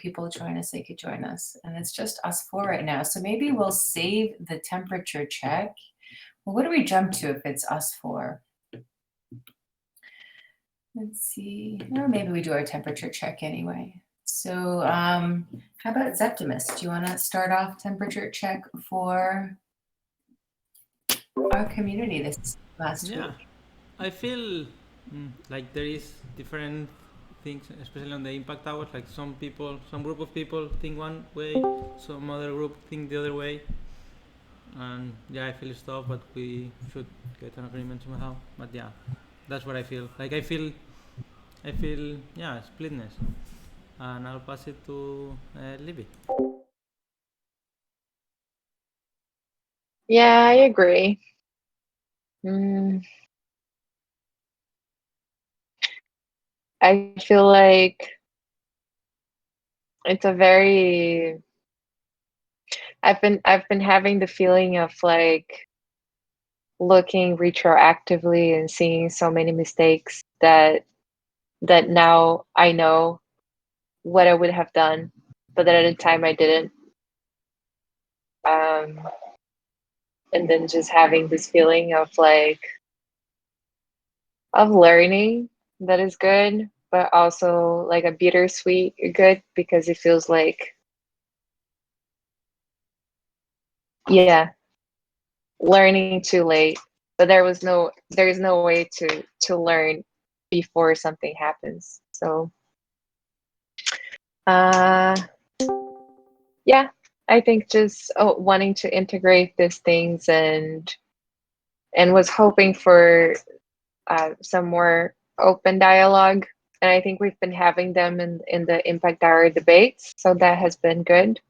people join us, they could join us. And it's just us four right now. So maybe we'll save the temperature check. Well, what do we jump to if it's us four? Let's see. Or maybe we do our temperature check anyway. So how about Septimus? Do you want to start off temperature check for our community this last week? I feel like there is different things, especially on the impact hours. Like some group of people think one way, some other group think the other way, and I feel it's tough, but we should get an agreement somehow. But that's what I feel. Like I feel splitness, and I'll pass it to Libby. Yeah, I agree. I feel like it's a very I've been having the feeling of like looking retroactively and seeing so many mistakes that now I know what I would have done, but that at the time I didn't. And then just having this feeling of like of learning that is good, but also like a bittersweet good, because it feels like learning too late, but there's no way to learn before something happens. So I think just wanting to integrate these things and was hoping for some more open dialogue. And I think we've been having them in the impact hour debates, so that has been good.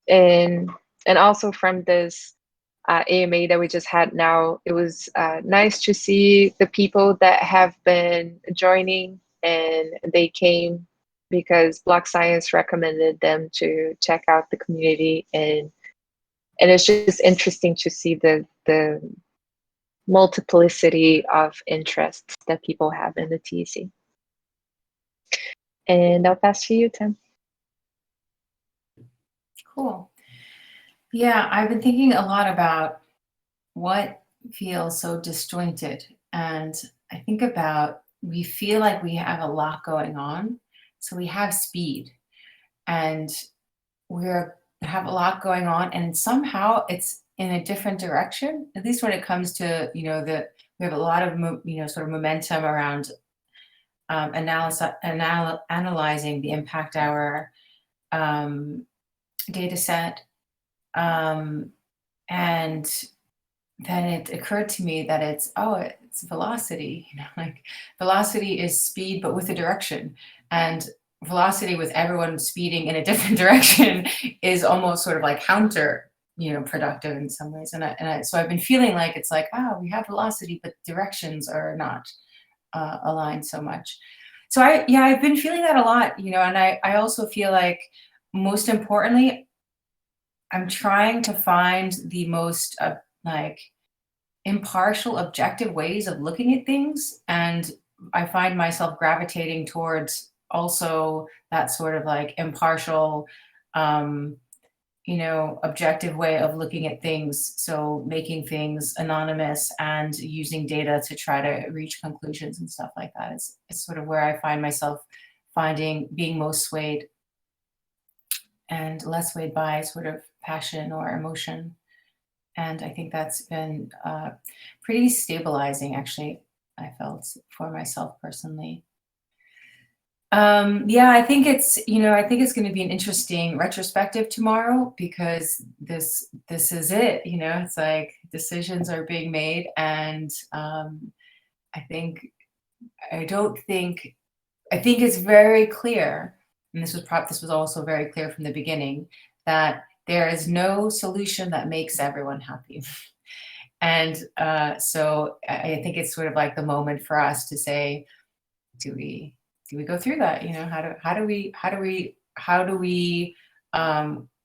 And also from this AMA that we just had now, it was nice to see the people that have been joining, and they came because Block Science recommended them to check out the community, and it's just interesting to see the multiplicity of interests that people have in the TEC. And I'll pass to you, Tim. Cool. Yeah, I've been thinking a lot about what feels so disjointed. And I think about, we feel like we have a lot going on. So we have speed and we have a lot going on, and somehow it's in a different direction, at least when it comes to, we have a lot of, sort of momentum around analyzing the impact hour data set. And then it occurred to me that it's velocity, like velocity is speed, but with a direction, and velocity with everyone speeding in a different direction is almost sort of like counter, productive in some ways. So I've been feeling like it's like, we have velocity, but directions are not aligned so much. So I've been feeling that a lot, and I also feel like, most importantly, I'm trying to find the most impartial, objective ways of looking at things. And I find myself gravitating towards also that sort of like impartial, objective way of looking at things. So making things anonymous and using data to try to reach conclusions and stuff like that. It's sort of where I find myself being most swayed, and less swayed by sort of passion or emotion. And I think that's been pretty stabilizing, actually, I felt, for myself personally. I think it's going to be an interesting retrospective tomorrow, because this is it. It's like decisions are being made, and I think it's very clear, and this was also very clear from the beginning, that there is no solution that makes everyone happy. And so I think it's sort of like the moment for us to say, do we go through that? How do we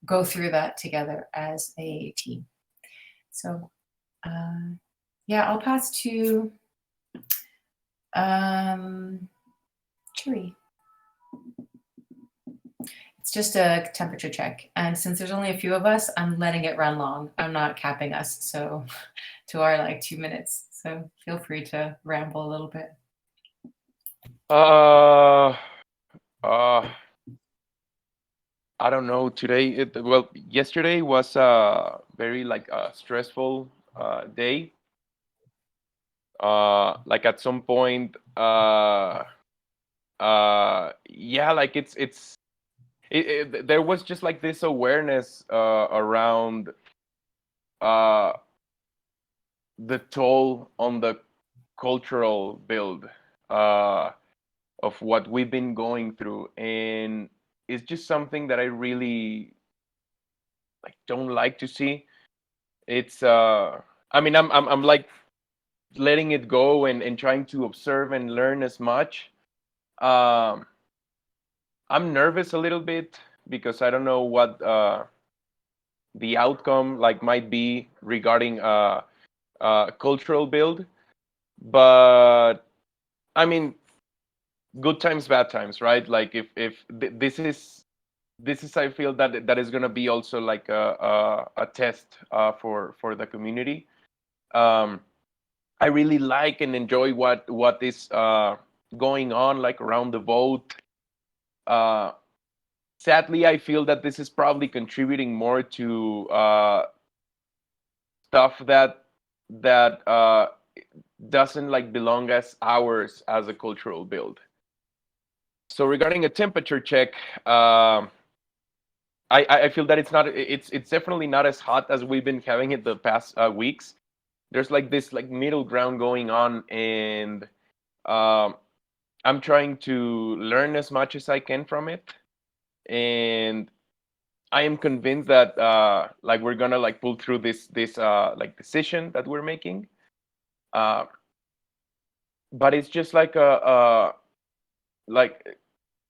go through that together as a team? So I'll pass to Cherie. It's just a temperature check. And since there's only a few of us, I'm letting it run long. I'm not capping us. So to our like 2 minutes. So feel free to ramble a little bit. Uh, I don't know. Today, yesterday was a very like stressful day. Like at some point, yeah, like there was just like this awareness around uh the toll on the cultural build of what we've been going through, and it's just something that I really like don't like to see. It's I mean, I'm like letting it go and trying to observe and learn as much. um I'm nervous a little bit because I don't know what the outcome like might be regarding cultural build. But I mean, good times, bad times, right? Like if this is I feel that is gonna be also like a test for the community. Um, I really like and enjoy what is going on like around the vote. Uh, Sadly, I feel that this is probably contributing more to stuff that doesn't like belong as ours as a cultural build. So regarding a temperature check, I feel that it's definitely not as hot as we've been having it the past weeks. There's like this like middle ground going on, and um, I'm trying to learn as much as I can from it, and I am convinced that like we're gonna like pull through this like decision that we're making. Uh, but it's just like a like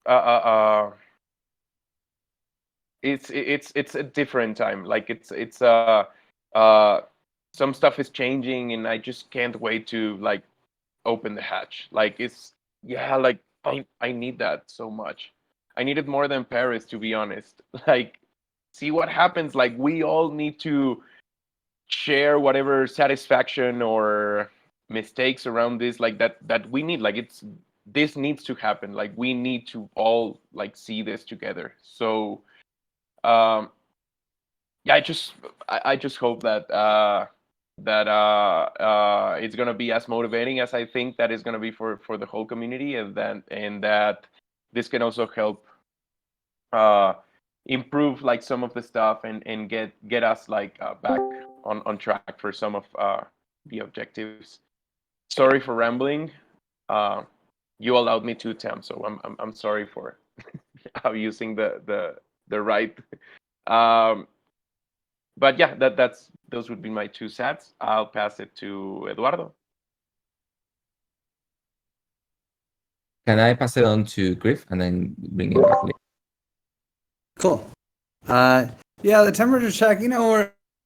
uh, uh, uh, it's a different time. Like it's uh some stuff is changing, and I just can't wait to like open the hatch. Like it's yeah, like I need that so much. I need it more than Paris, to be honest. Like see what happens. Like we all need to share whatever satisfaction or mistakes around this like that we need. Like it's this needs to happen. Like we need to all like see this together. So um yeah, I just hope that it's gonna be as motivating as I think that is gonna be for the whole community, and that this can also help uh improve like some of the stuff and get us like back on track for some of the objectives. Sorry for rambling. uh you allowed me to attempt, so I'm sorry for using the right. um but yeah, that's those would be my 2 cents. I'll pass it to Eduardo. Can I pass it on to Griff and then bring it back later? Cool. Yeah, the temperature check,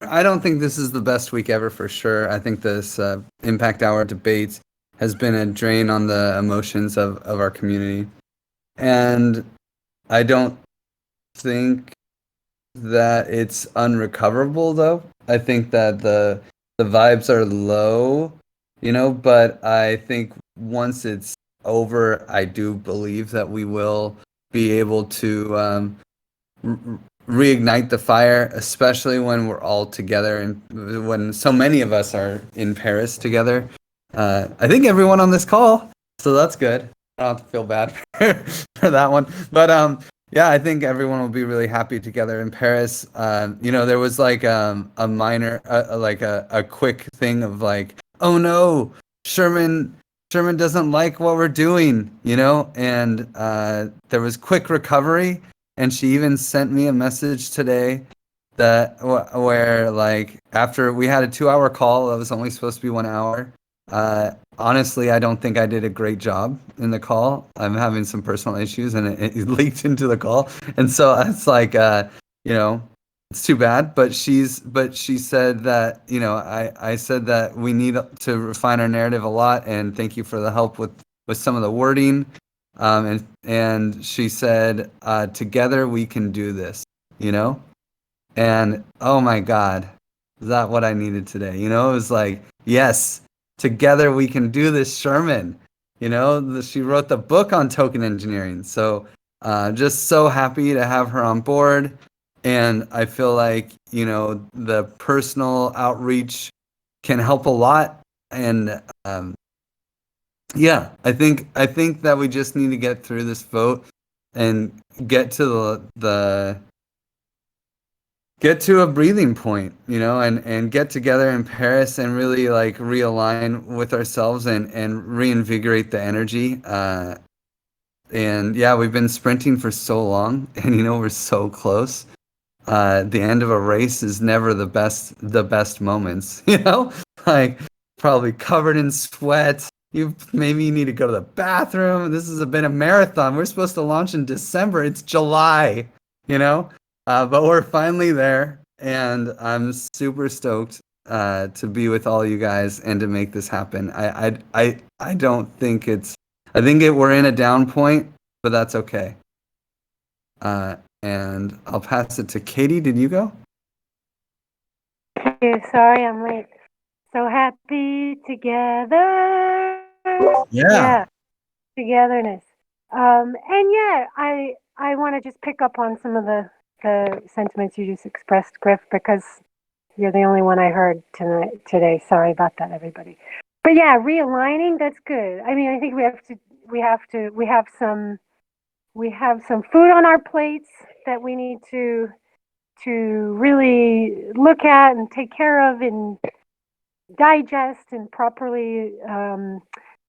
I don't think this is the best week ever for sure. I think this Impact Hour debate has been a drain on the emotions of our community. And I don't think that it's unrecoverable, though. I think that the vibes are low, but I think once it's over, I do believe that we will be able to reignite the fire, especially when we're all together and when so many of us are in Paris together. I think everyone on this call, so that's good. I don't have to feel bad for that one. But yeah, I think everyone will be really happy together in Paris. There was like a minor, like a quick thing of like, oh no, Sherman doesn't like what we're doing, and there was quick recovery. And she even sent me a message today that where like after we had a 2-hour call that was only supposed to be 1 hour. Honestly, I don't think I did a great job in the call. I'm having some personal issues, and it leaked into the call. And so it's like, it's too bad. But she said that, I said that we need to refine our narrative a lot, and thank you for the help with some of the wording. and she said, "Together we can do this," you know. And oh my God, is that what I needed today? You know, it was like, yes, together we can do this, Sherman. You know, she wrote the book on token engineering. So just so happy to have her on board. And I feel like, you know, the personal outreach can help a lot. And yeah, I think that we just need to get through this vote and get to get to a breathing point, you know, and get together in Paris and really like realign with ourselves and reinvigorate the energy. And yeah, we've been sprinting for so long, and you know, we're so close. The end of a race is never the best moments, you know, like probably covered in sweat. Maybe you need to go to the bathroom. This has been a marathon. We're supposed to launch in December. It's July, you know. But we're finally there, and I'm super stoked to be with all you guys and to make this happen. I don't think I think we're in a down point, but that's okay. And I'll pass it to Katie. Did you go? Okay, sorry, I'm late. So happy together. Yeah, togetherness. And yeah, I want to just pick up on some of the sentiments you just expressed, Griff, because you're the only one I heard today. Sorry about that, everybody. But yeah, realigning, that's good. I mean, I think we have some food on our plates that we need to really look at and take care of and digest and properly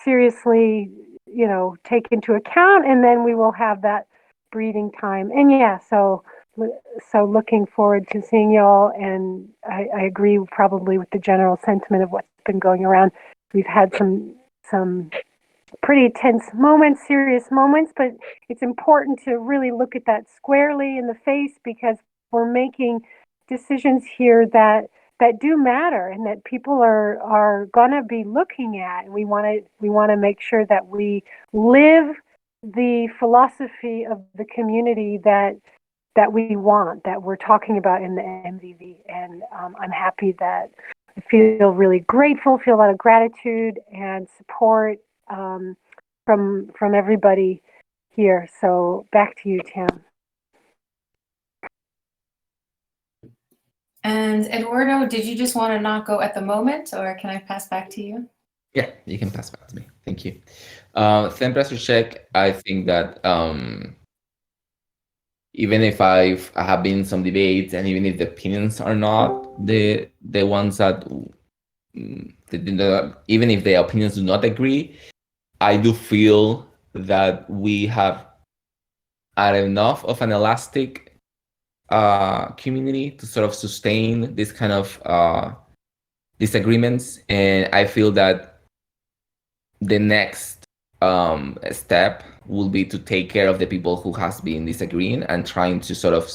seriously, you know, take into account, and then we will have that breathing time. And yeah, so looking forward to seeing y'all, and I agree probably with the general sentiment of what's been going around. We've had some pretty tense moments, serious moments, but it's important to really look at that squarely in the face, because we're making decisions here that do matter and that people are gonna be looking at. And we want to make sure that we live the philosophy of the community that we want, that we're talking about in the MVV. And I'm happy that I feel really grateful, feel a lot of gratitude and support from everybody here. So back to you, Tam. And Eduardo, did you just want to not go at the moment, or can I pass back to you? Yeah, you can pass back to me. Thank you. Temperature check. I think that even if I have been in some debates, and even if the opinions are not the ones that, even if the opinions do not agree, I do feel that we have enough of an elastic community to sort of sustain this kind of disagreements. And I feel that the next step will be to take care of the people who has been disagreeing and trying to sort of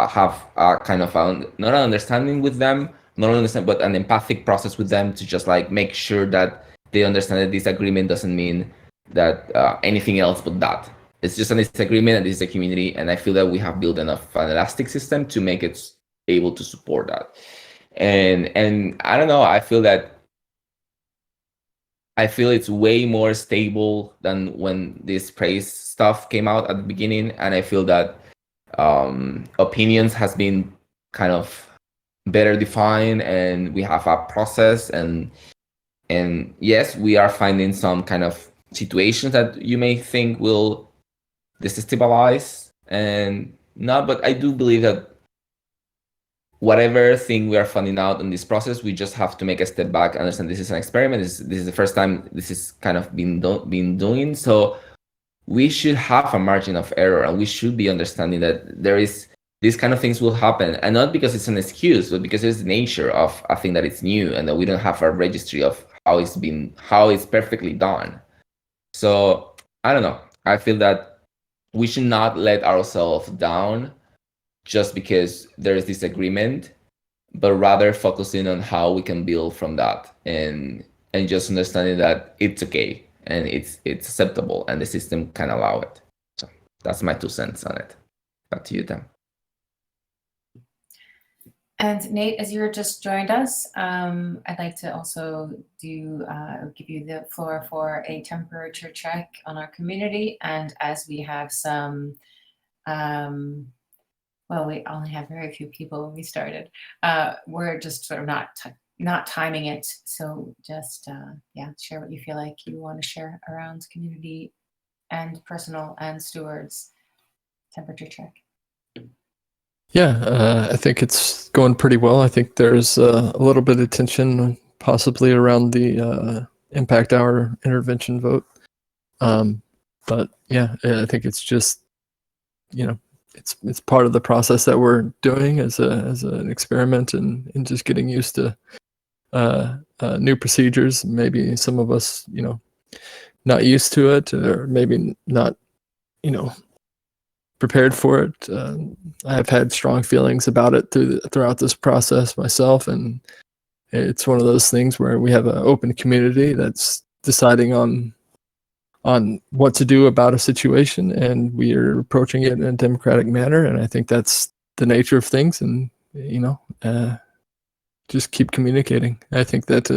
have a kind of not an understanding with them, but an empathic process with them, to just like make sure that they understand that disagreement doesn't mean that anything else but that. It's just a disagreement, and this is a community, and I feel that we have built enough an elastic system to make it able to support that. And I don't know, I feel it's way more stable than when this praise stuff came out at the beginning, and I feel that opinions has been kind of better defined, and we have a process, and yes, we are finding some kind of situations that you may think will destabilize and not, but I do believe that whatever thing we are finding out in this process, we just have to make a step back, understand this is an experiment. This is the first time this is kind of been doing. So we should have a margin of error, and we should be understanding that there is these kind of things will happen, and not because it's an excuse, but because it's the nature of a thing that it's new, and that we don't have a registry of how it's perfectly done. So I don't know. I feel that we should not let ourselves down just because there is disagreement, but rather focusing on how we can build from that, and just understanding that it's okay. and it's acceptable, and the system can allow it. So that's my 2 cents on it. Back to you, Tam. And Nate, as you just joined us, I'd like to also give you the floor for a temperature check on our community. And as we have some, well, we only have very few people when we started. We're just sort of not timing it. So just, yeah, share what you feel like you want to share around community and personal and stewards temperature check. Yeah, I think it's going pretty well. I think there's a little bit of tension possibly around the impact hour intervention vote. But yeah, I think it's just, you know, it's part of the process that we're doing as an experiment and just getting used to new procedures. Maybe some of us, you know, not used to it, or maybe not, you know, prepared for it. I've had strong feelings about it throughout this process myself, and it's one of those things where we have an open community that's deciding on what to do about a situation, and we are approaching it in a democratic manner. And I think that's the nature of things, and you know, just keep communicating. I think that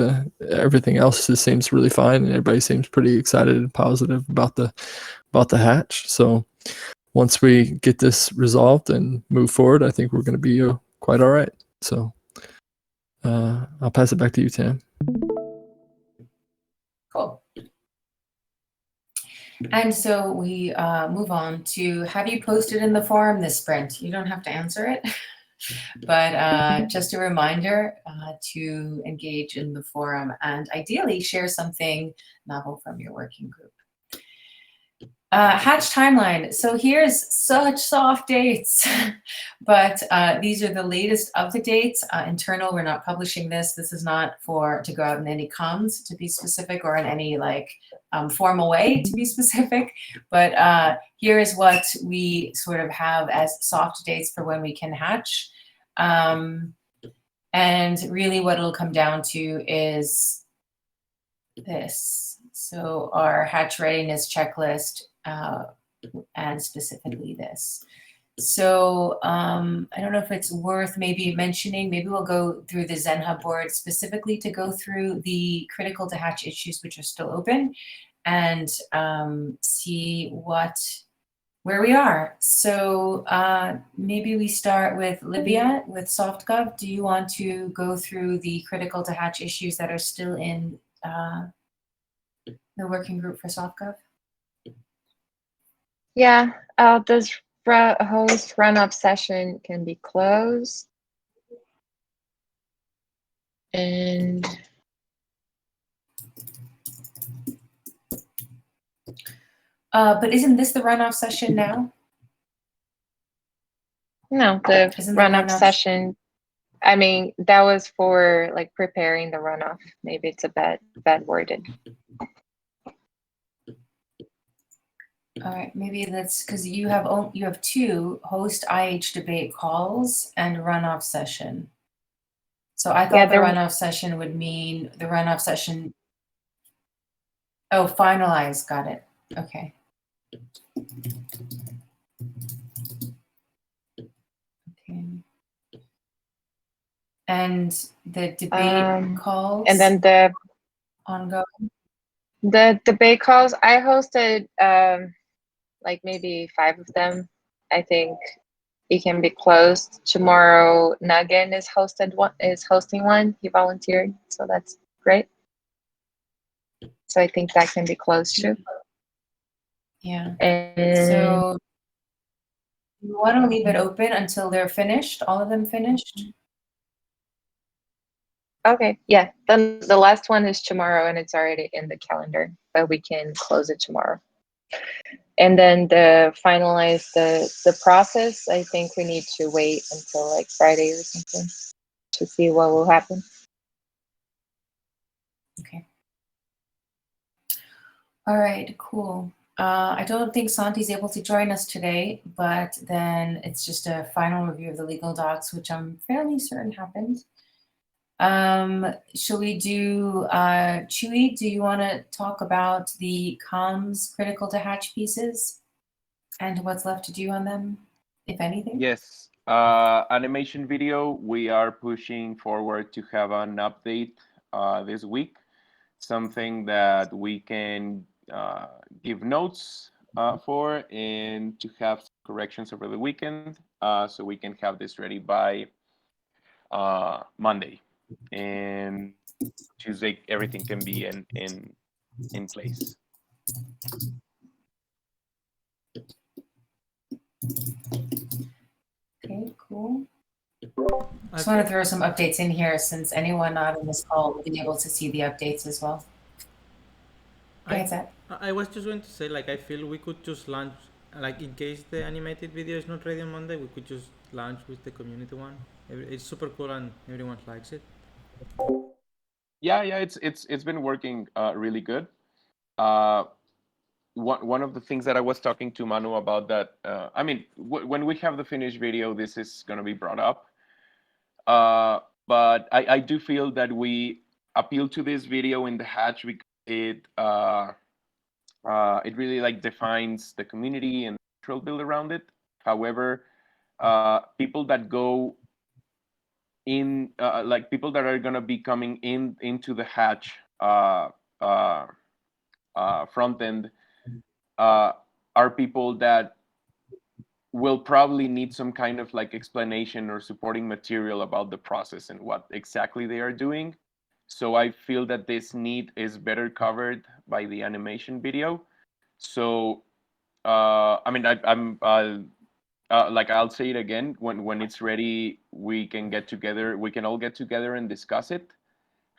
everything else just seems really fine, and everybody seems pretty excited and positive about the hatch. So once we get this resolved and move forward, I think we're going to be quite all right. So I'll pass it back to you, Tam. Cool. And so we move on to, have you posted in the forum this sprint? You don't have to answer it, but just a reminder to engage in the forum and ideally share something novel from your working group. Hatch timeline. So here's such soft dates, but these are the latest of the dates. Internal, we're not publishing this. This is not to go out in any comms, to be specific, or in any like formal way, to be specific. But here is what we sort of have as soft dates for when we can hatch. And really what it'll come down to is this. So our hatch readiness checklist, and specifically this. So I don't know if it's worth maybe mentioning, maybe we'll go through the Zen Hub board specifically to go through the critical to hatch issues which are still open, and see where we are. So maybe we start with Libya with SoftGov. Do you want to go through the critical to hatch issues that are still in the working group for SoftGov? Yeah, this host run-up session can be closed. And but isn't this the runoff session now? no, the Isn't the run-up runoff- session, I mean, that was for like preparing the runoff. Maybe it's a bad worded. All right, maybe that's because you have two host IH debate calls and runoff session. So I thought the runoff session would mean the runoff session. Oh, finalize. Got it. Okay. Okay. And the debate calls. And then the ongoing. The debate calls, I hosted like maybe 5 of them. I think it can be closed tomorrow. Nugget is hosting one. He volunteered, so that's great. So I think that can be closed too. Yeah. And so you want to leave it open until they're finished, all of them finished? okay, yeah. Then the last one is tomorrow, and it's already in the calendar, but we can close it tomorrow. And then finalize the process, I think we need to wait until like Friday or something to see what will happen. Okay. All right, cool. I don't think Santi's able to join us today, but then it's just a final review of the legal docs, which I'm fairly certain happened. Shall we do, Chewy, do you want to talk about the comms critical to hatch pieces and what's left to do on them, if anything? Yes. Animation video, we are pushing forward to have an update this week, something that we can give notes for and to have corrections over the weekend, so we can have this ready by Monday, and Tuesday everything can be in place. Okay, cool. I Just want to throw some updates in here since anyone not on this call will be able to see the updates as well. Go ahead, Zach. I was just going to say, like, I feel we could just launch, like, in case the animated video is not ready on Monday, we could just launch with the community one. It's super cool and everyone likes it. Yeah, it's been working really good. One of the things that I was talking to Manu about that, I mean, when we have the finished video, this is going to be brought up. But I do feel that we appeal to this video in the hatch because it really like defines the community and the cultural build around it. However, people that go in, like people that are gonna be coming into the hatch front end, are people that will probably need some kind of like explanation or supporting material about the process and what exactly they are doing. So I feel that this need is better covered by the animation video. So I mean, I'm like I'll say it again, when it's ready, we can get together. We can all get together and discuss it.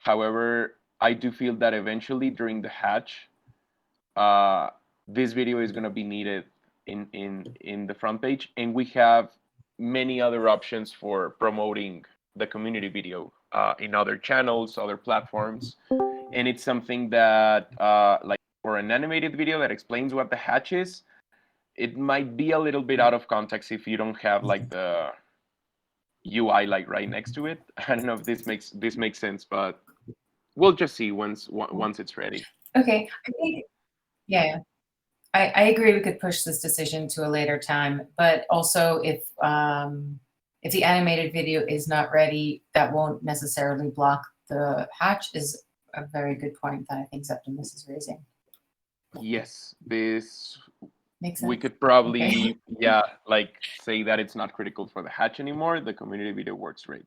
However, I do feel that eventually during the hatch, this video is going to be needed in the front page, and we have many other options for promoting the community video in other channels, other platforms, and it's something that like for an animated video that explains what the hatch is, it might be a little bit out of context if you don't have like the UI like right next to it. I don't know if this makes sense, but we'll just see once it's ready. Okay, I think, yeah. I agree we could push this decision to a later time, but also if the animated video is not ready, that won't necessarily block the hatch is a very good point that I think Septimus is raising. Yes, this Makes sense. we could probably Okay. yeah, like say that it's not critical for the hatch anymore. The community video works great.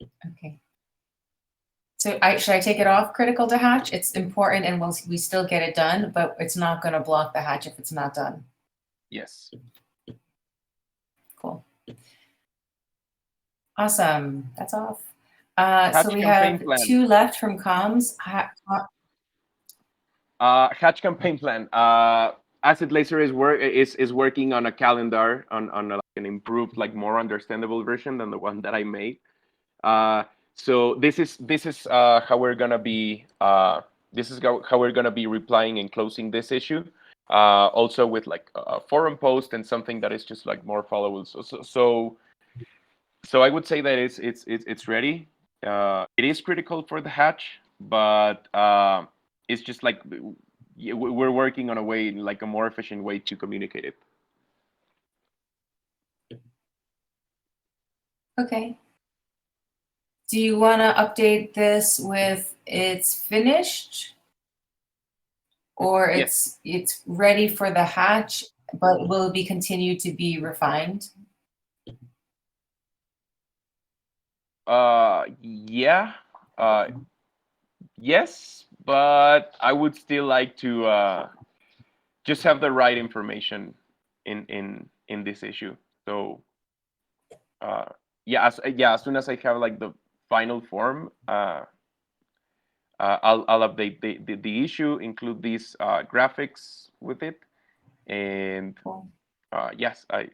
Okay. So should I take it off critical to hatch? It's important and we still get it done, but it's not going to block the hatch if it's not done. Yes. Cool. Awesome. That's off. Hatch So we campaign have plan. 2 left from comms. Hatch campaign plan. Asset Laser is working on a calendar on like an improved, like more understandable version than the one that I made. So this is how we're gonna be how we're gonna be replying and closing this issue. Also with like a forum post and something that is just like more followable. So I would say that it's ready. It is critical for the hatch, but it's just like we're working on a way, like a more efficient way to communicate it. Okay. Do you want to update this with it's finished or it's ready for the hatch, but will it be continued to be refined? Yeah. Yes, but I would still like to just have the right information in this issue. So yeah, as soon as I have like the final form, I'll update the issue, include these graphics with it, and yes, I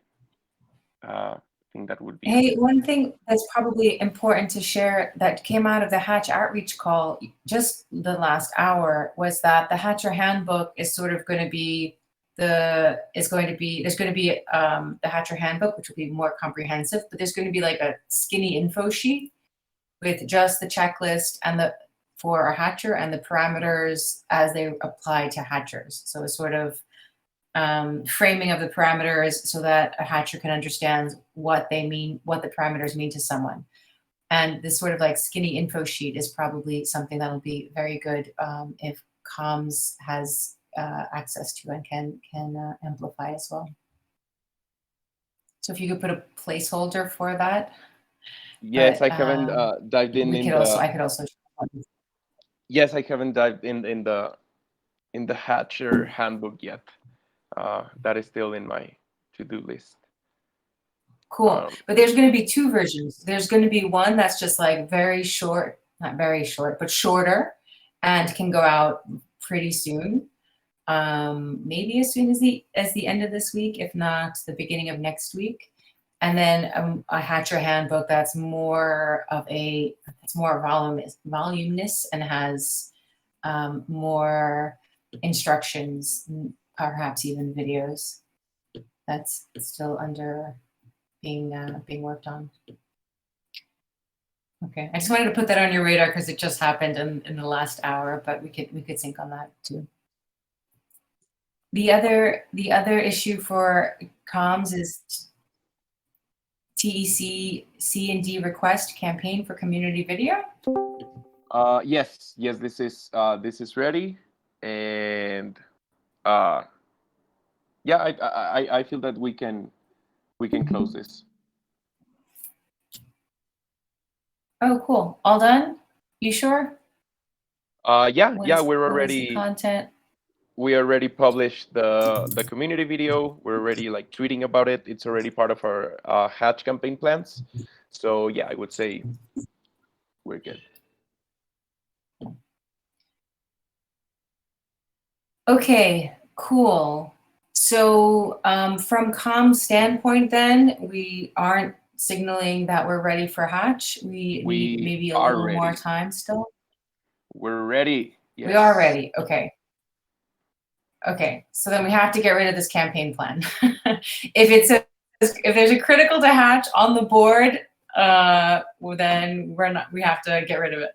think that would be. Hey, one thing that's probably important to share that came out of the Hatch outreach call just the last hour was that the Hatcher handbook is sort of going to be there's going to be the Hatcher handbook, which will be more comprehensive, but there's going to be like a skinny info sheet with just the checklist and for a hatcher and the parameters as they apply to hatchers. So a sort of framing of the parameters so that a hatcher can understand what they mean, what the parameters mean to someone. And this sort of like skinny info sheet is probably something that'll be very good if comms has access to and can amplify as well. So if you could put a placeholder for that. Yes, but, I haven't dived in. I could also. Yes, I haven't dived in the Hatcher handbook yet. That is still in my to-do list. Cool. But there's going to be two versions. There's going to be one that's just like very short, not very short, but shorter, and can go out pretty soon. Maybe as soon as the end of this week, if not the beginning of next week. And then a Hatcher handbook that's more voluminous and has more instructions, perhaps even videos. That's still under being worked on. Okay, I just wanted to put that on your radar because it just happened in the last hour, but we could sync on that too. The other issue for comms is TEC C&D request campaign for community video. Yes, this is ready, and yeah, I feel that we can close this. Oh, cool! All done? You sure? Yeah, we're What is already the content. We already published the community video. We're already like tweeting about it. It's already part of our Hatch campaign plans. So yeah, I would say we're good. Okay, cool. So from comms standpoint, then we aren't signaling that we're ready for Hatch. We need maybe a little more time still. We're ready. Yes. We are ready. Okay. Okay, so then we have to get rid of this campaign plan. If there's a critical to Hatch on the board, well, then we have to get rid of it.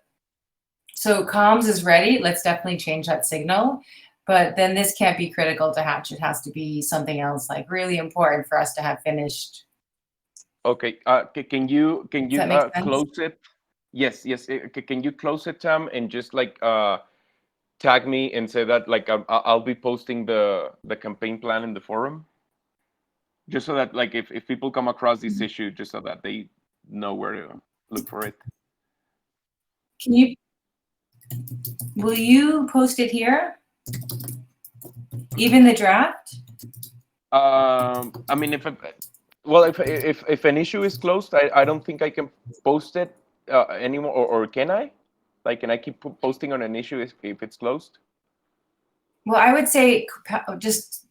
So comms is ready. Let's definitely change that signal. But then this can't be critical to Hatch. It has to be something else, like really important for us to have finished. Okay. Can you close it? Yes. Can you close it, Tam, and just like tag me and say that like I'll be posting the campaign plan in the forum, just so that like if people come across this issue, just so that they know where to look for it. Will you post it here? Even the draft? I mean, if an issue is closed, I don't think I can post it anymore, or can I? Like, can I keep posting on an issue if it's closed? Well, I would say just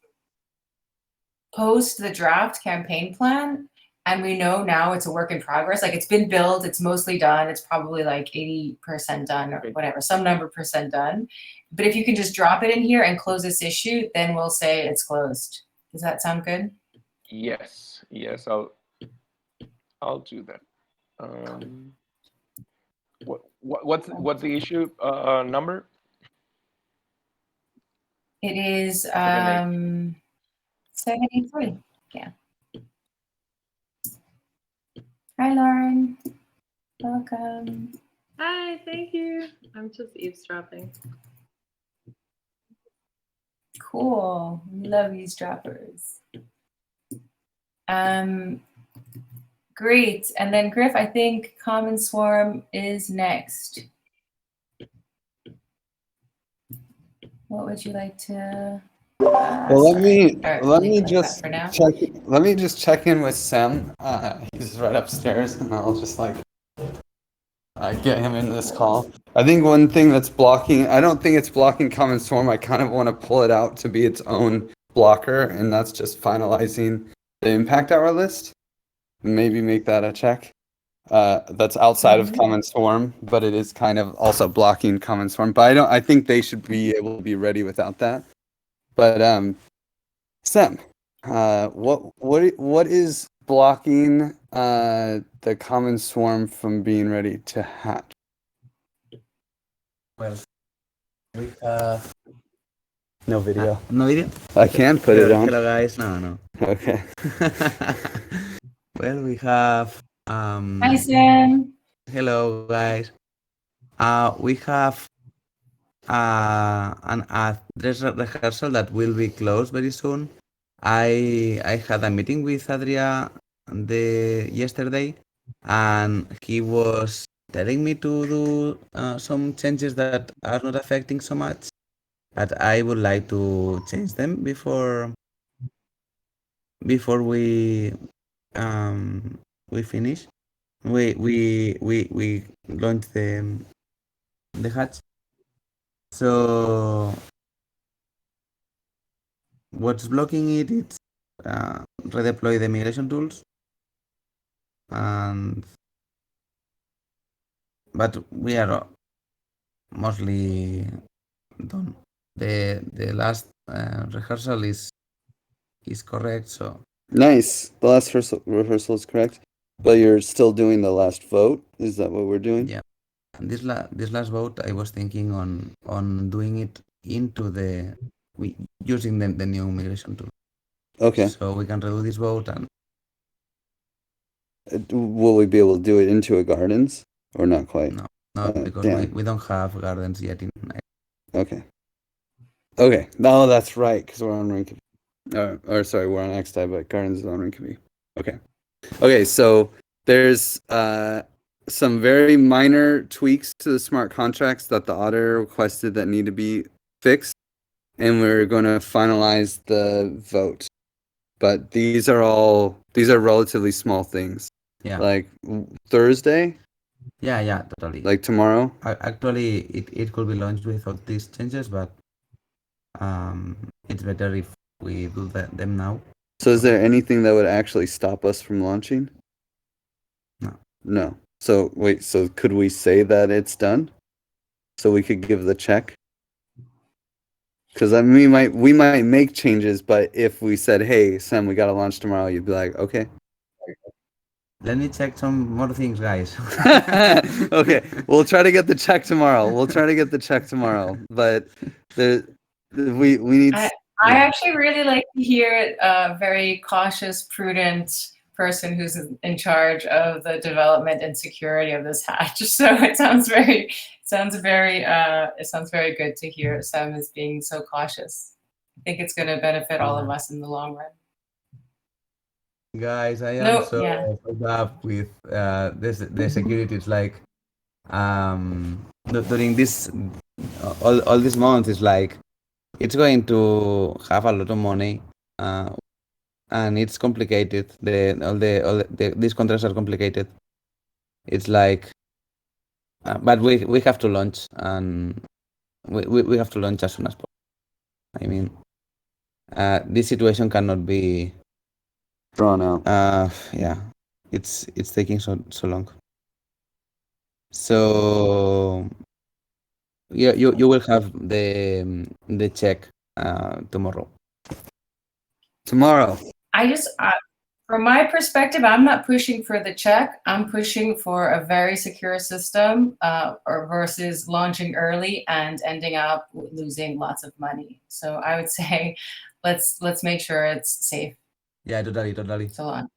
post the draft campaign plan, and we know now it's a work in progress. Like, it's been built, it's mostly done. It's probably like 80% done or whatever, some number % done. But if you can just drop it in here and close this issue, then we'll say it's closed. Does that sound good? Yes, I'll do that. What's the issue number? It is 73. Yeah. Hi, Lauren. Welcome. Hi, thank you. I'm just eavesdropping. Cool. Love eavesdroppers. Great. And then Griff, I think Common Swarm is next. What would you like to? Well, let me just check in with Sam. He's right upstairs, and I'll just like get him in this call. I think one thing that's blocking, I don't think it's blocking Common Swarm. I kind of want to pull it out to be its own blocker, and that's just finalizing the impact hour list. Maybe make that a check. That's outside of Common Swarm, but it is kind of also blocking Common Swarm. But I think they should be able to be ready without that. But Sam, what is blocking the common swarm from being ready to hatch? Well, we have No video. no video. I can put it on. Hello, guys. No. Okay. Well, we have Hi, Sam. hello, guys. We have an dress rehearsal that will be closed very soon. I had a meeting with Adria yesterday, and he was telling me to do some changes that are not affecting so much, but I would like to change them before we finish. We launch the hatch. So what's blocking it? It's redeploy the migration tools, but we are mostly done. The last rehearsal is correct. So Nice. The last rehearsal is correct, but you're still doing the last vote. Is that what we're doing? yeah, and this last vote, I was thinking on doing it into using the new migration tool. Okay. So we can redo this vote, and Will we be able to do it into a gardens or not quite? no, not because damn. we don't have gardens yet in. Okay. Okay. No, that's right, because we're on rank. Or sorry, we're on XTI, but gardens is on rank B. Okay. Okay, so there's some very minor tweaks to the smart contracts that the auditor requested that need to be fixed, and we're going to finalize the vote. But these are relatively small things. Yeah. Like Thursday, Yeah, totally. like tomorrow. Actually, it could be launched without these changes, but it's better if we do them now. So is there anything that would actually stop us from launching? No. No. So wait, so could we say that it's done? So we could give the check? Because I mean, we might make changes, but if we said, "Hey, Sam, we got to launch tomorrow," you'd be like, "Okay." Let me check some more things, guys. Okay, we'll try to get the check tomorrow. But we need. I actually really like to hear a very cautious, prudent person who's in charge of the development and security of this hatch. So it sounds very good to hear Sam is being so cautious. I think it's going to benefit all of us in the long run. Guys, I am so fed up with the security. It's like during this all this month is like it's going to have a lot of money, and it's complicated. These contracts are complicated. It's like, but we have to launch, and we have to launch as soon as possible. I mean, this situation cannot be drawn out. Yeah, it's taking so long. So yeah, you will have the check tomorrow. I just, from my perspective, I'm not pushing for the check. I'm pushing for a very secure system, or versus launching early and ending up losing lots of money. So I would say, let's make sure it's safe. Yeah, totally. To launch.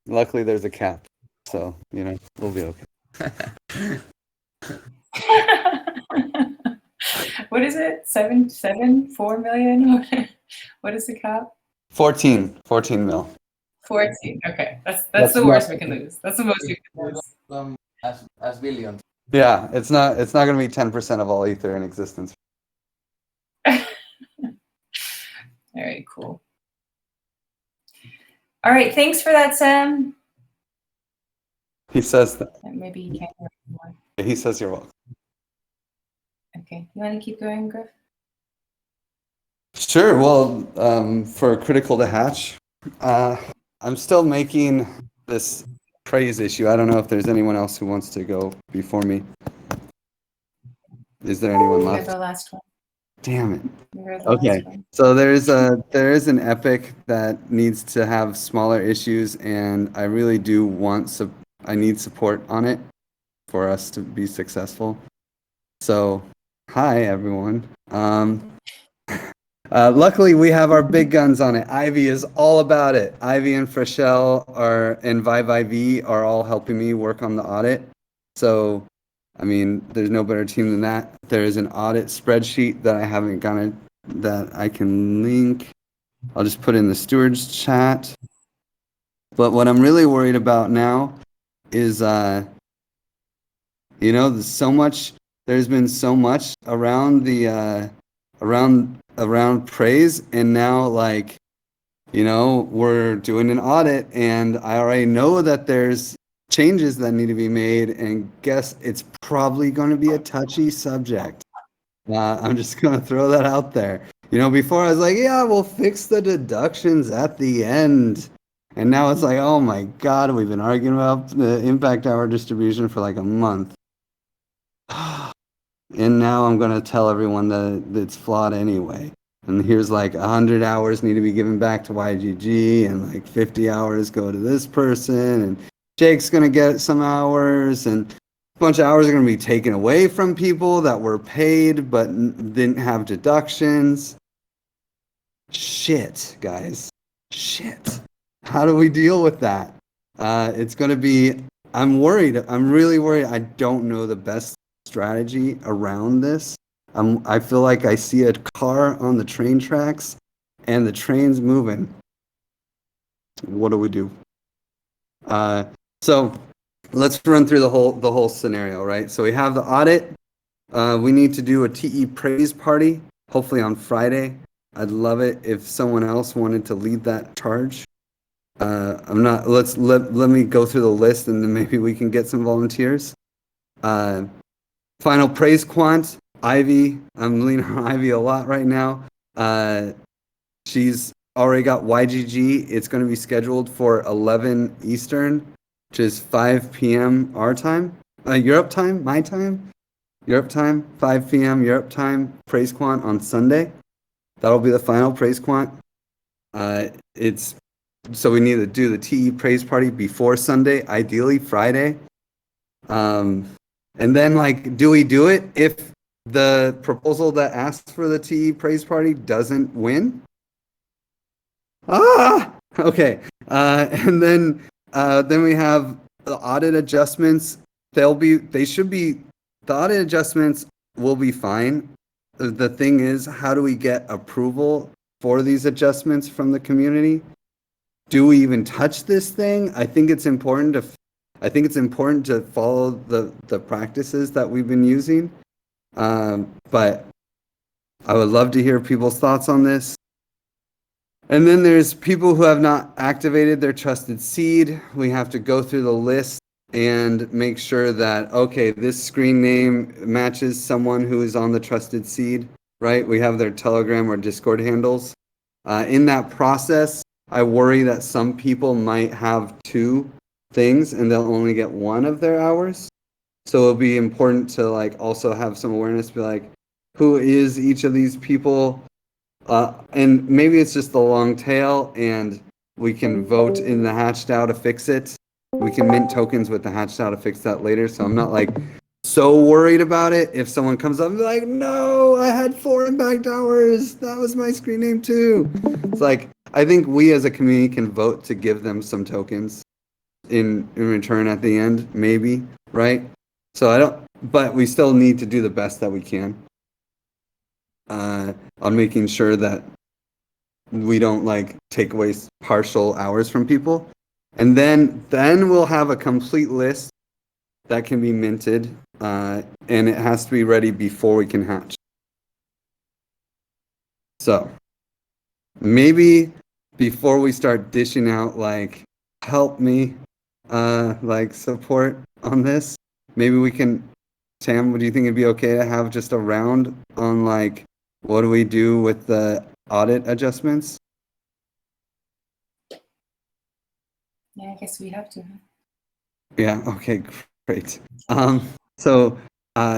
Luckily, there's a cap, so we'll be okay. What is it? 4 million? What is the cap? 14 mil. 14. Okay, that's the worst we can lose. That's the most we can lose. As billions. Yeah, it's not going to be 10% of all ether in existence. Very cool. All right, thanks for that, Sam. He says that. Maybe you can't hear more. He says you're welcome. Okay, you want to keep going, Griff? Sure. Well, for critical to hatch, I'm still making this praise issue. I don't know if there's anyone else who wants to go before me. Is there anyone left? The last one. Damn it. You're the Okay, last one. so there is an epic that needs to have smaller issues, and I really do want I need support on it for us to be successful. So, hi everyone. Luckily, we have our big guns on it. Ivy is all about it. Ivy and Freshell and Viv are all helping me work on the audit. So, I mean, there's no better team than that. There is an audit spreadsheet that I haven't gotten that I can link. I'll just put in the stewards chat. But what I'm really worried about now is, there's been so much around the around praise, and now we're doing an audit, and I already know that there's changes that need to be made, and guess it's probably going to be a touchy subject. I'm just going to throw that out there. Before I was like, yeah, we'll fix the deductions at the end. And now it's like, oh my God, we've been arguing about the impact hour distribution for like a month. And now I'm going to tell everyone that it's flawed anyway. And here's like 100 hours need to be given back to YGG, and like 50 hours go to this person, and Jake's going to get some hours, and a bunch of hours are going to be taken away from people that were paid but didn't have deductions. Shit, guys. Shit. How do we deal with that? It's going to be, I'm worried. I'm really worried. I don't know the best strategy around this. I feel like I see a car on the train tracks and the train's moving. What do we do? So let's run through the whole scenario, right? So we have the audit. We need to do a TE praise party, hopefully on Friday. I'd love it if someone else wanted to lead that charge. Let me go through the list, and then maybe we can get some volunteers. Final praise quant, Ivy. I'm leaning on Ivy a lot right now. She's already got YGG. It's going to be scheduled for 11 Eastern, which is 5 p.m. our time. Europe time, my time. Europe time, 5 p.m. Europe time, praise quant on Sunday. That'll be the final praise quant. So we need to do the TE praise party before Sunday, ideally Friday. And then do we do it if the proposal that asks for the TE praise party doesn't win? Okay. And then we have the audit adjustments. The audit adjustments will be fine. The thing is, how do we get approval for these adjustments from the community? Do we even touch this thing? I think it's important to follow the practices that we've been using. But I would love to hear people's thoughts on this. And then there's people who have not activated their trusted seed. We have to go through the list and make sure that, okay, this screen name matches someone who is on the trusted seed, right? We have their Telegram or Discord handles. In that process, I worry that some people might have 2 things and they'll only get 1 of their hours. So it'll be important to also have some awareness, be like, who is each of these people? And maybe it's just the long tail, and we can vote in the hatched out to fix it. We can mint tokens with the hatched out to fix that later. So I'm not so worried about it. If someone comes up and be like, no, I had 4 impact hours. That was my screen name too. It's I think we as a community can vote to give them some tokens in return at the end, maybe, right? But we still need to do the best that we can on making sure that we don't take away partial hours from people. And then we'll have a complete list that can be minted, and it has to be ready before we can hatch. So maybe before we start dishing out help me support on this, maybe we can, Sam, do you think it'd be okay to have just a round on what do we do with the audit adjustments? Yeah, I guess we have to. Yeah, okay, great. So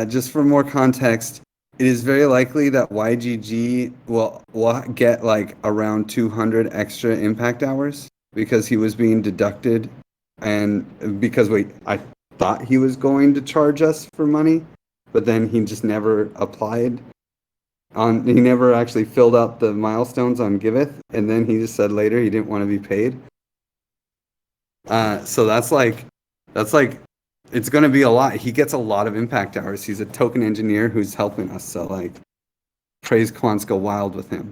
just for more context, it is very likely that YGG will get like around 200 extra impact hours because he was being deducted, and because I thought he was going to charge us for money, but then he just never applied. He never actually filled out the milestones on Giveth, and then he just said later he didn't want to be paid. So that's like it's going to be a lot. He gets a lot of impact hours. He's a token engineer who's helping us. So like, praise quants go wild with him.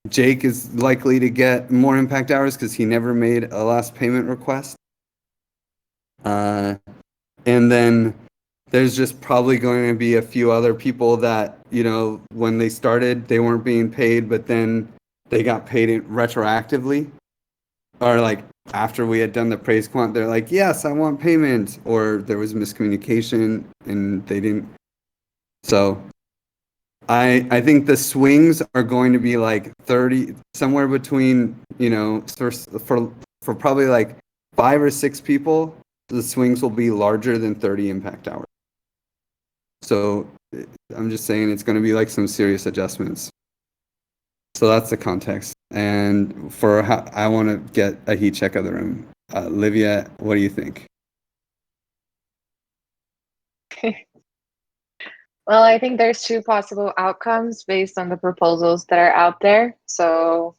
Jake is likely to get more impact hours because he never made a last payment request. And then there's just probably going to be a few other people that, you know, when they started, they weren't being paid, but then they got paid retroactively. Or like after we had done the praise quant, they're like, yes, I want payment. Or there was miscommunication and they didn't. So I think the swings are going to be like 30, somewhere between, you know, for probably like 5 or 6 people, the swings will be larger than 30 impact hours. So I'm just saying it's going to be like some serious adjustments. So that's the context. And for how I want to get a heat check of the room. Livia, what do you think? Well, I think there's 2 possible outcomes based on the proposals that are out there. So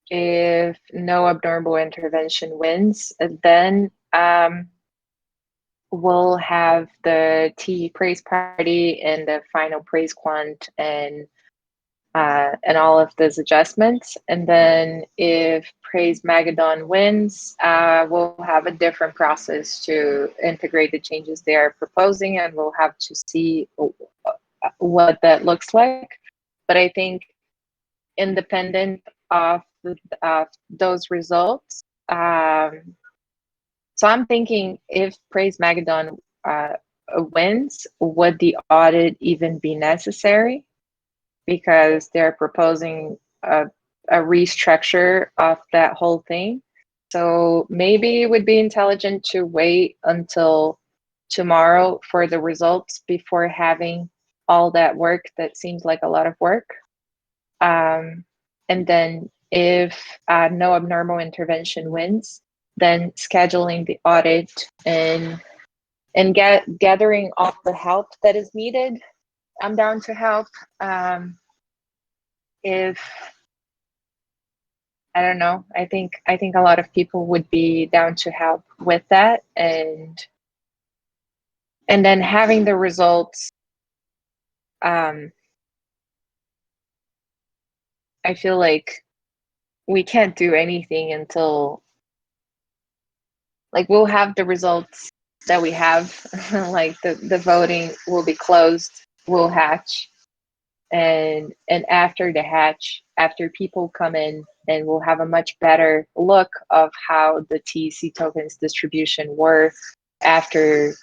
if no abnormal intervention wins, then we'll have the T praise party and the final praise quant and all of those adjustments. And then if Praise Magadon wins, we'll have a different process to integrate the changes they are proposing, and we'll have to see what that looks like. But I think independent of those results, so I'm thinking if Praise Magadon wins, would the audit even be necessary? Because they're proposing a restructure of that whole thing. So maybe it would be intelligent to wait until tomorrow for the results before having all that work that seems like a lot of work. And then if no abnormal intervention wins, then scheduling the audit and gathering all the help that is needed. I'm down to help. If I don't know, I think a lot of people would be down to help with that, and then having the results. I feel like we can't do anything until like we'll have the results that we have. Like the voting will be closed, we'll hatch. And after the hatch, after people come in, and we'll have a much better look of how the TEC tokens distribution were after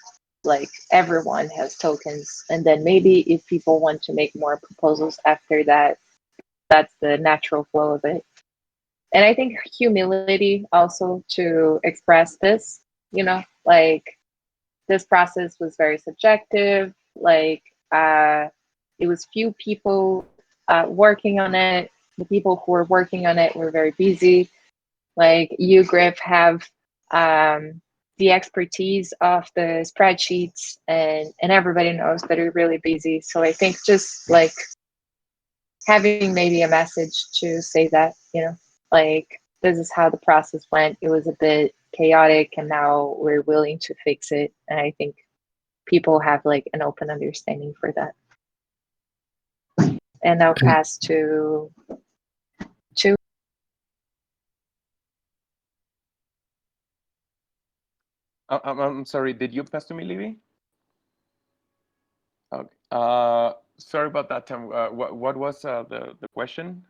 like everyone has tokens. And then maybe if people want to make more proposals after that, that's the natural flow of it. And I think humility also to express this, you know, like this process was very subjective, like it was few people working on it. The people who were working on it were very busy. Like you, Griff, have the expertise of the spreadsheets, and everybody knows that you're really busy. So I think just like having maybe a message to say that, you know, like this is how the process went. It was a bit chaotic, and now we're willing to fix it. And I think people have like an open understanding for that. And I'll pass to I'm sorry, did you pass to me, Libby? Okay. Sorry about that, Tim. What was the question?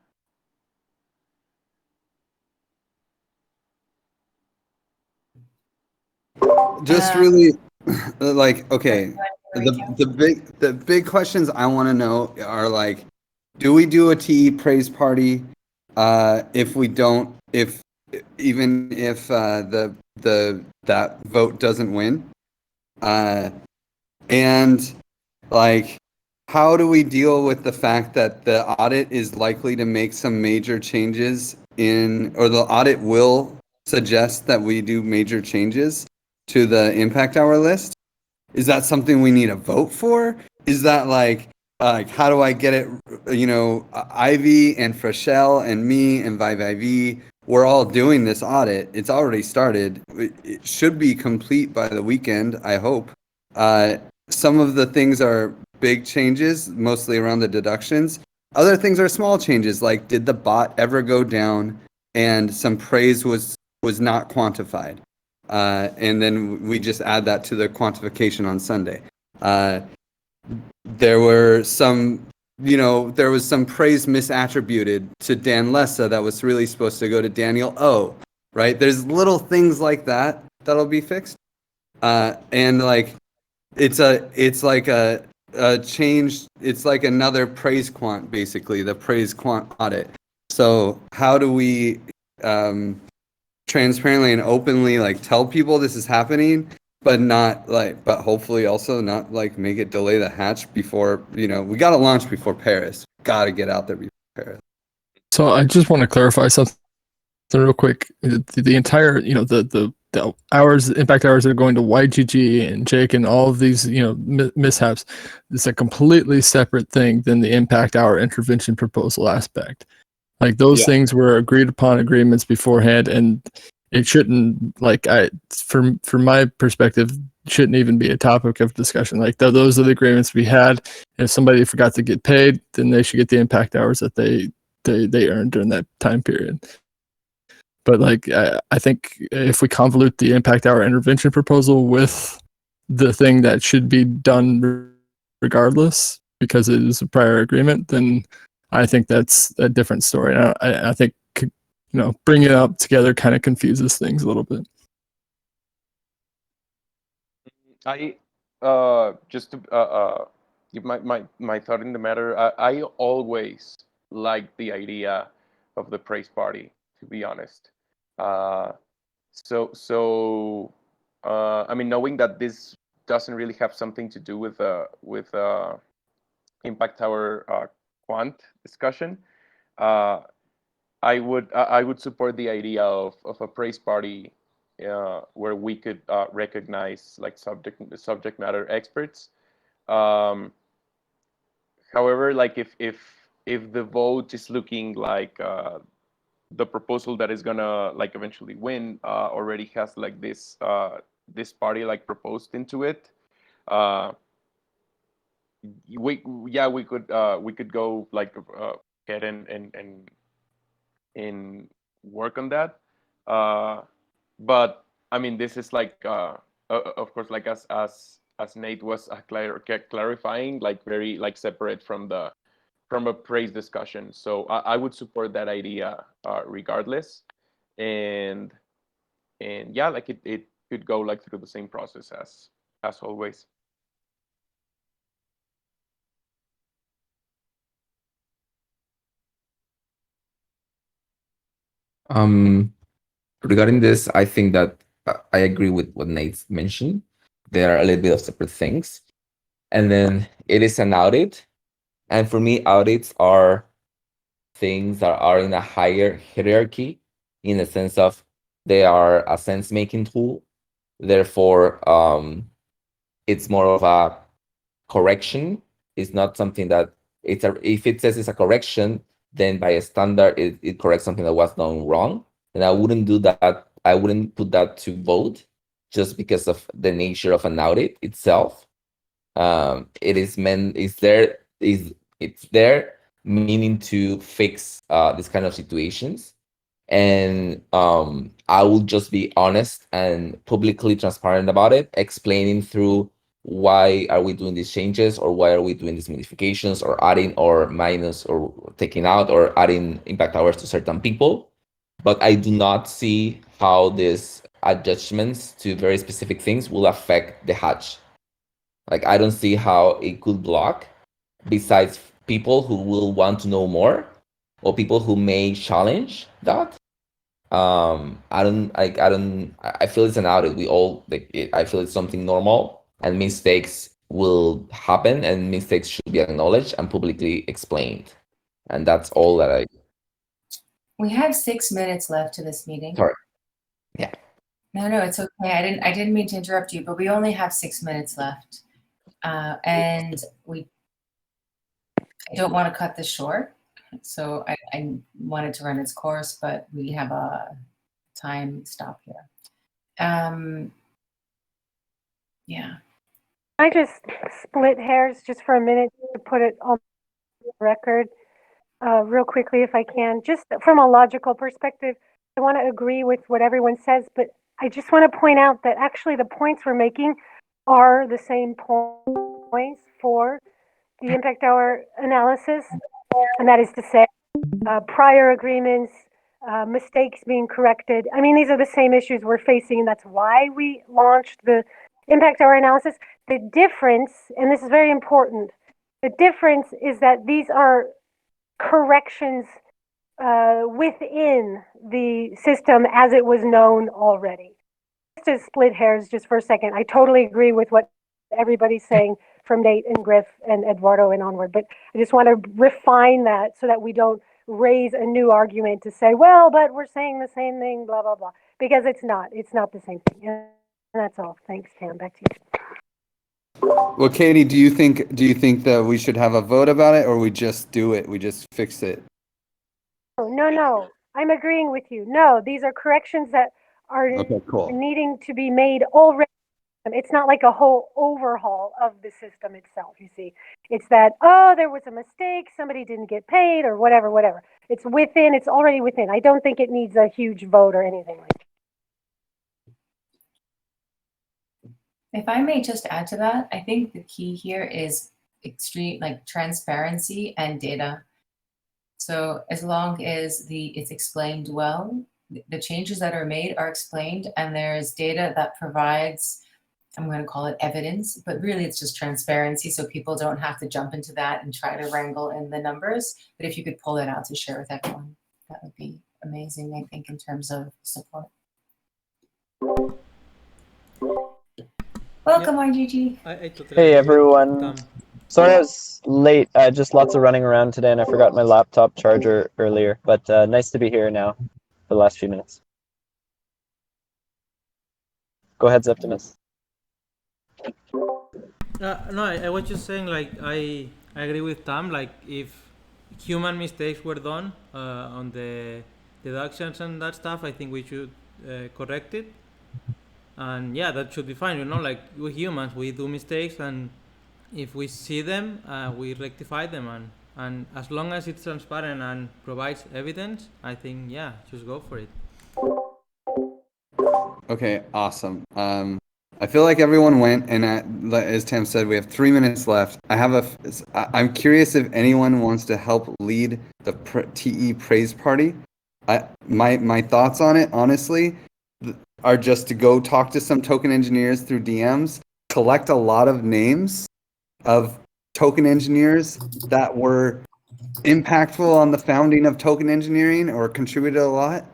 Just really like, okay, the big questions I want to know are like, do we do a TE praise party if we don't, even if that vote doesn't win, and like how do we deal with the fact that the audit is likely to make some major changes or the audit will suggest that we do major changes to the impact hour list? Is that something we need a vote for? Is that like how do I get it? Ivy and Freshell and me and Vivi, we're all doing this audit. It's already started. It should be complete by the weekend, I hope. Some of the things are big changes, mostly around the deductions. Other things are small changes, like did the bot ever go down and some praise was not quantified? And then we just add that to the quantification on Sunday. There were some, there was some praise misattributed to Dan Lessa that was really supposed to go to Daniel O, right? There's little things like that that'll be fixed. And like, it's like a change. It's like another praise quant, basically, the praise quant audit. So how do we transparently and openly like tell people this is happening, but hopefully also not like make it delay the hatch before, we got to launch before Paris. Got to get out there before Paris. So I just want to clarify something real quick. The entire, the hours, impact hours that are going to YGG and Jake and all of these, mishaps, it's a completely separate thing than the impact hour intervention proposal aspect. Like those things were agreed upon agreements beforehand, and it shouldn't, from my perspective, shouldn't even be a topic of discussion. Like those are the agreements we had. If somebody forgot to get paid, then they should get the impact hours that they earned during that time period. But I think if we convolute the impact hour intervention proposal with the thing that should be done regardless because it is a prior agreement, then I think that's a different story. I think, bringing it up together kind of confuses things a little bit. I just to give my thought in the matter. I always liked the idea of the praise party, to be honest. I mean, knowing that this doesn't really have something to do with impact hour quant discussion, I would support the idea of a praise party where we could recognize like subject matter experts. However, like if the vote is looking like the proposal that is gonna like eventually win already has like this party like proposed into it, we could go like ahead and work on that. But I mean, this is like of course, like as Nate was clarifying, like very like separate from a praise discussion. So I would support that idea regardless, and yeah, like it could go like through the same process as always. Regarding this, I think that I agree with what Nate mentioned. There are a little bit of separate things. And then it is an audit. And for me, audits are things that are in a higher hierarchy in the sense of they are a sense-making tool. Therefore, it's more of a correction. It's not something that if it says it's a correction, then by a standard, it corrects something that was done wrong. And I wouldn't do that. I wouldn't put that to vote just because of the nature of an audit itself. It is meant, it's there meaning to fix this kind of situations. And I will just be honest and publicly transparent about it, explaining through why are we doing these changes, or why are we doing these modifications, or adding or minus or taking out or adding impact hours to certain people. But I do not see how these adjustments to very specific things will affect the hatch. Like, I don't see how it could block, besides people who will want to know more or people who may challenge that. I feel it's an audit. We all, I feel it's something normal, and mistakes will happen, and mistakes should be acknowledged and publicly explained. And that's all that I. We have 6 minutes left to this meeting. Sorry. Yeah. No, it's okay. I didn't mean to interrupt you, but we only have 6 minutes left. And I don't want to cut this short. So I wanted to run its course, but we have a time stop here. Yeah. I just split hairs just for a minute to put it on the record real quickly if I can. Just from a logical perspective, I want to agree with what everyone says, but I just want to point out that actually the points we're making are the same points for the impact hour analysis, and that is to say prior agreements, mistakes being corrected. I mean, these are the same issues we're facing, and that's why we launched the impact hour analysis. The difference, and this is very important, the difference is that these are corrections within the system as it was known already. Just to split hairs just for a second, I totally agree with what everybody's saying from Nate and Griff and Eduardo and onward, but I just want to refine that so that we don't raise a new argument to say, well, but we're saying the same thing, blah, blah, blah, because it's not the same thing. And that's all. Thanks, Tam. Back to you. Well, Katie, do you think that we should have a vote about it, or we just do it? We just fix it? No. I'm agreeing with you. No, these are corrections that are cool. needing to be made already. It's not like a whole overhaul of the system itself, you see. It's that, oh, there was a mistake, somebody didn't get paid, or whatever. It's already within. I don't think it needs a huge vote or anything like that. If I may just add to that, I think the key here is extreme, like transparency and data. So as long as it's explained well, the changes that are made are explained, and there's data that provides, I'm going to call it evidence, but really it's just transparency, so people don't have to jump into that and try to wrangle in the numbers. But if you could pull that out to share with everyone, that would be amazing, I think, in terms of support. Welcome, RGG. Hey, everyone. Sorry I was late. Just lots of running around today, and I forgot my laptop charger earlier. But nice to be here now for the last few minutes. Go ahead, Septimus. No, I was just saying, like, I agree with Tam. Like, if human mistakes were done on the deductions and that stuff, I think we should correct it. And yeah, that should be fine. You know, like, we're humans, we do mistakes, and if we see them, we rectify them. And as long as it's transparent and provides evidence, I think, yeah, just go for it. Okay, awesome. I feel like everyone went, and as Tam said, we have 3 minutes left. I'm curious if anyone wants to help lead the TE praise party. My thoughts on it, honestly, are just to go talk to some token engineers through DMs, collect a lot of names of token engineers that were impactful on the founding of token engineering or contributed a lot,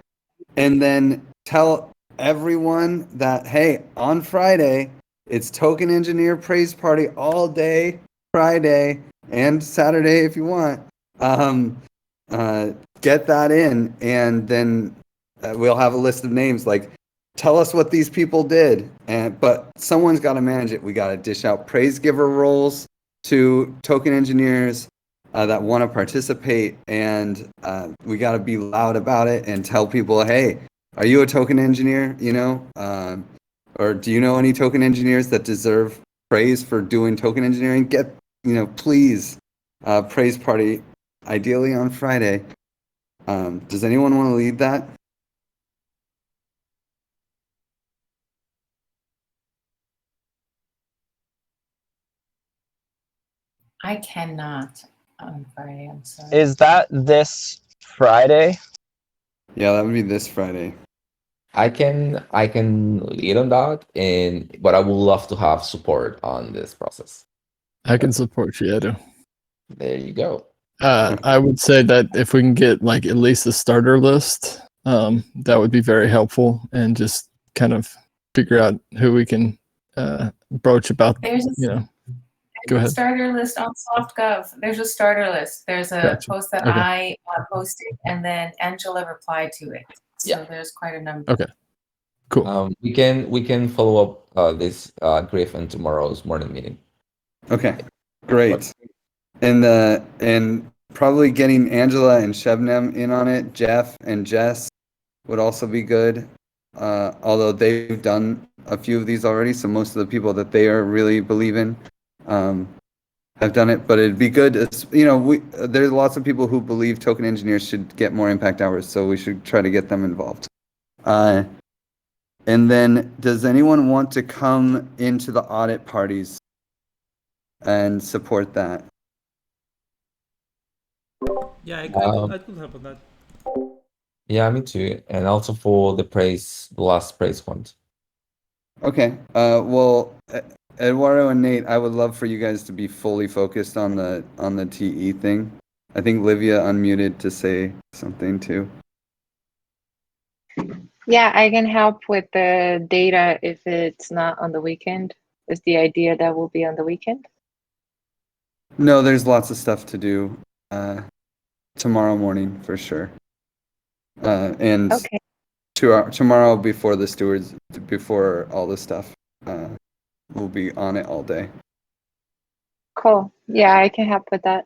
and then tell everyone that, hey, on Friday, it's Token Engineer Praise Party all day, Friday and Saturday if you want. Get that in, and then we'll have a list of names. Like, tell us what these people did, but someone's got to manage it. We got to dish out praise giver roles to token engineers that want to participate, and we got to be loud about it and tell people, hey, are you a token engineer, or do you know any token engineers that deserve praise for doing token engineering? Please, praise party, ideally on Friday. Does anyone want to lead that? I cannot on Friday, I'm sorry. Is that this Friday? Yeah, that would be this Friday. I can lead on that, but I would love to have support on this process. I can support Fiedo. There you go. I would say that if we can get like at least a starter list, that would be very helpful, and just kind of figure out who we can broach about. Go ahead. Starter list on SoftGov. There's a starter list. There's a Gotcha. post that Okay. I posted, and then Angela replied to it. So Yeah. there's quite a number. Okay. Cool. We can follow up this Griff in tomorrow's morning meeting. Okay, great. And probably getting Angela and Shebnem in on it. Jeff and Jess would also be good. Although they've done a few of these already, so most of the people that they are really believe in have done it. But it'd be good. There's lots of people who believe token engineers should get more impact hours, so we should try to get them involved. And then, does anyone want to come into the audit parties and support that? Yeah, I could help with that. Yeah, me too. And also for the last praise one. Okay. Well, Eduardo and Nate, I would love for you guys to be fully focused on the TE thing. I think Livia unmuted to say something too. Yeah, I can help with the data if it's not on the weekend. Is the idea that will be on the weekend? No, there's lots of stuff to do tomorrow morning for sure. And Okay. Tomorrow before the stewards, before all this stuff, we'll be on it all day. Cool. Yeah, I can help with that.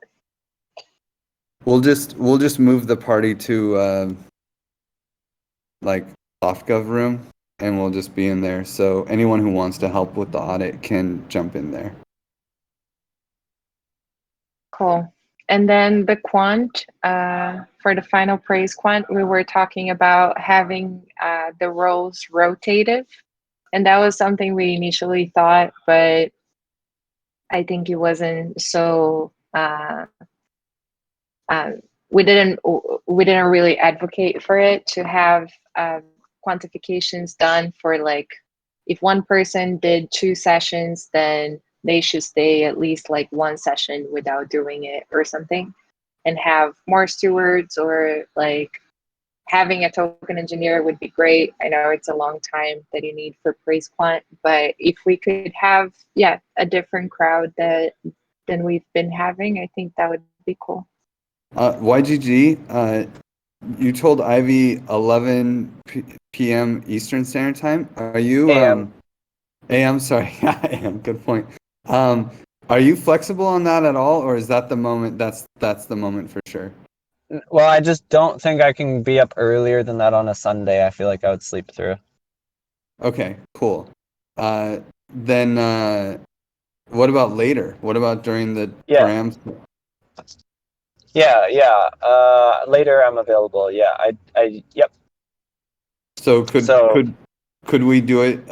We'll just move the party to like SoftGov room, and we'll just be in there. So anyone who wants to help with the audit can jump in there. Cool. And then the quant, for the final praise quant, we were talking about having the roles rotative. And that was something we initially thought, but I think it wasn't so, we didn't really advocate for it to have quantifications done for, like, if one person did 2 sessions, then they should stay at least like 1 session without doing it or something, and have more stewards, or like having a token engineer would be great. I know it's a long time that you need for praise quant, but if we could have, a different crowd than we've been having, I think that would be cool. YGG, you told Ivy 11 p.m. Eastern Standard Time. Are you AM? Sorry, AM. Good point. Are you flexible on that at all, or is that the moment? That's the moment for sure. Well, I just don't think I can be up earlier than that on a Sunday. I feel like I would sleep through. Okay, cool. Then what about later? What about during the params? Yeah. Later I'm available. Yeah, yep. So could we do it?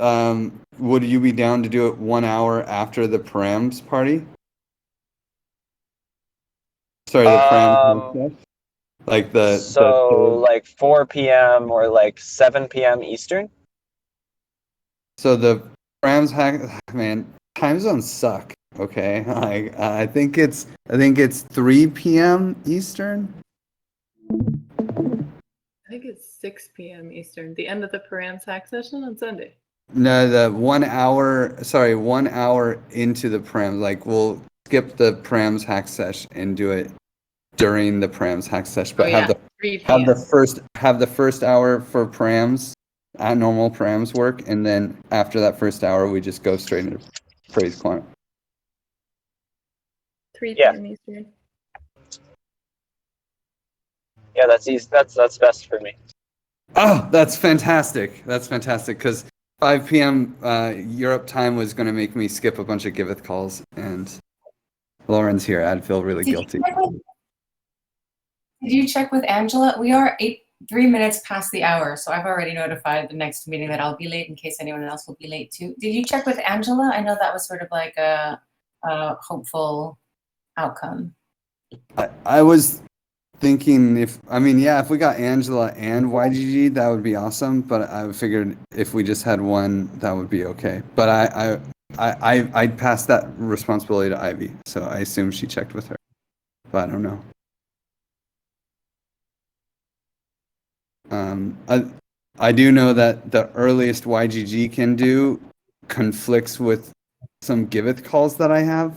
Would you be down to do it 1 hour after the params party? Sorry, the params. Like like 4 p.m. or like 7 p.m. Eastern. So the params man, time zones suck. Okay, I think it's 3 p.m. Eastern. I think it's 6 p.m. Eastern. The end of the params hack session on Sunday. No, the 1 hour. Sorry, 1 hour into the params. Like, we'll skip the params hack session and do it during the params hack session, but have the first hour for params at normal params work, and then after that first hour, we just go straight into praise quant. 3 p.m. Eastern. Yeah, that's easy. That's best for me. Oh, that's fantastic. That's fantastic, because 5 p.m. Europe time was going to make me skip a bunch of Giveth calls, and Lauren's here. I'd feel really guilty. Did you check with Angela? We are 3 minutes past the hour, so I've already notified the next meeting that I'll be late in case anyone else will be late too. Did you check with Angela? I know that was sort of like a hopeful outcome. I was thinking if we got Angela and YGG, that would be awesome. But I figured if we just had one, that would be okay. But I'd pass that responsibility to Ivy, so I assume she checked with her. But I don't know. I do know that the earliest YGG can do conflicts with some Giveth calls that I have.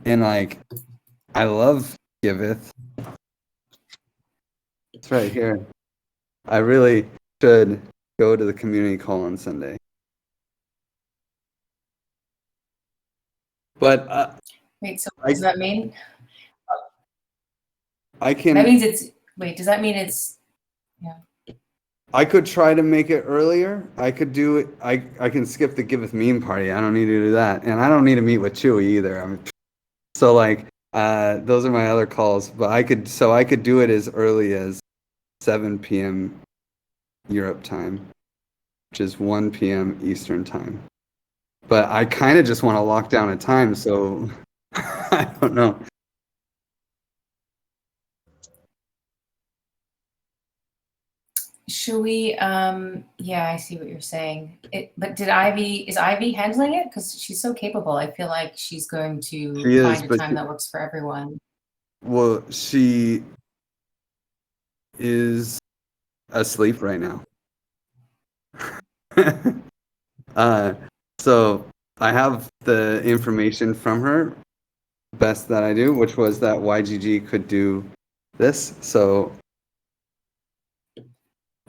And like, I love Giveth. It's right here. I really should go to the community call on Sunday. But Wait, so what does that mean? I can. That means it's, wait, does that mean it's, yeah. I could try to make it earlier. I could do it. I can skip the Giveth meme party. I don't need to do that, and I don't need to meet with Chewy either. So like, those are my other calls. But I could do it as early as 7 p.m. Europe time, which is 1 p.m. Eastern time. But I kind of just want to lock down a time, so I don't know. Should we, yeah, I see what you're saying. But is Ivy handling it? Because she's so capable. I feel like she's going to find a time that works for everyone. Well, she is asleep right now. So I have the information from her, best that I do, which was that YGG could do this. So,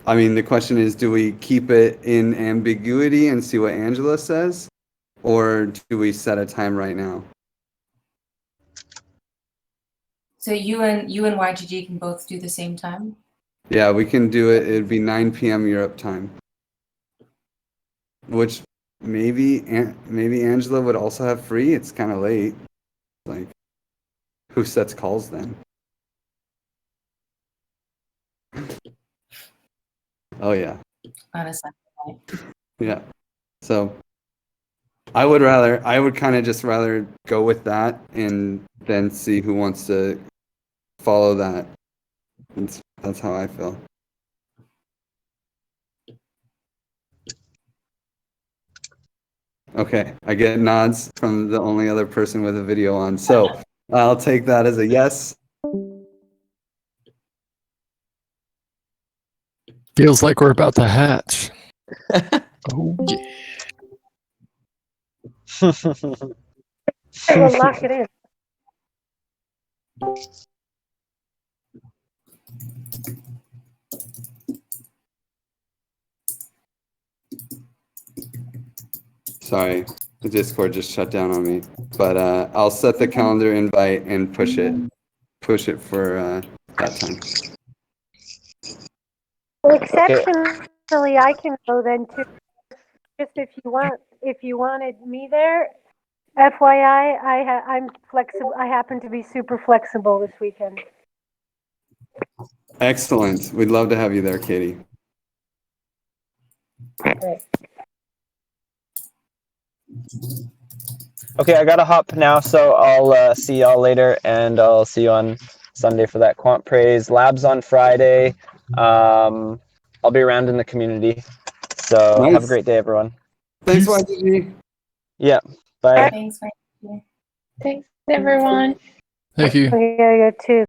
I mean, the question is, do we keep it in ambiguity and see what Angela says, or do we set a time right now? So you and YGG can both do the same time? Yeah, we can do it. It'd be 9 p.m. Europe time, which maybe Angela would also have free. It's kind of late. Like, who sets calls then? Oh yeah. Honestly. Yeah. So I would kind of just rather go with that and then see who wants to follow that. That's how I feel. Okay, I get nods from the only other person with a video on. So I'll take that as a yes. Feels like we're about to hatch. Oh yeah. Okay, we'll lock it in. Sorry, the Discord just shut down on me. But I'll set the calendar invite and push it for that time. Well, exceptionally, I can go then too. Just if you wanted me there, FYI, I'm flexible. I happen to be super flexible this weekend. Excellent. We'd love to have you there, Katie. Great. Okay, I gotta hop now, so I'll see y'all later, and I'll see you on Sunday for that Quant Praise. Labs on Friday. I'll be around in the community. So Nice. Have a great day, everyone. Thanks, YGG. Yeah, bye. Thanks. Thanks, everyone. Thank you. Okay, I go too.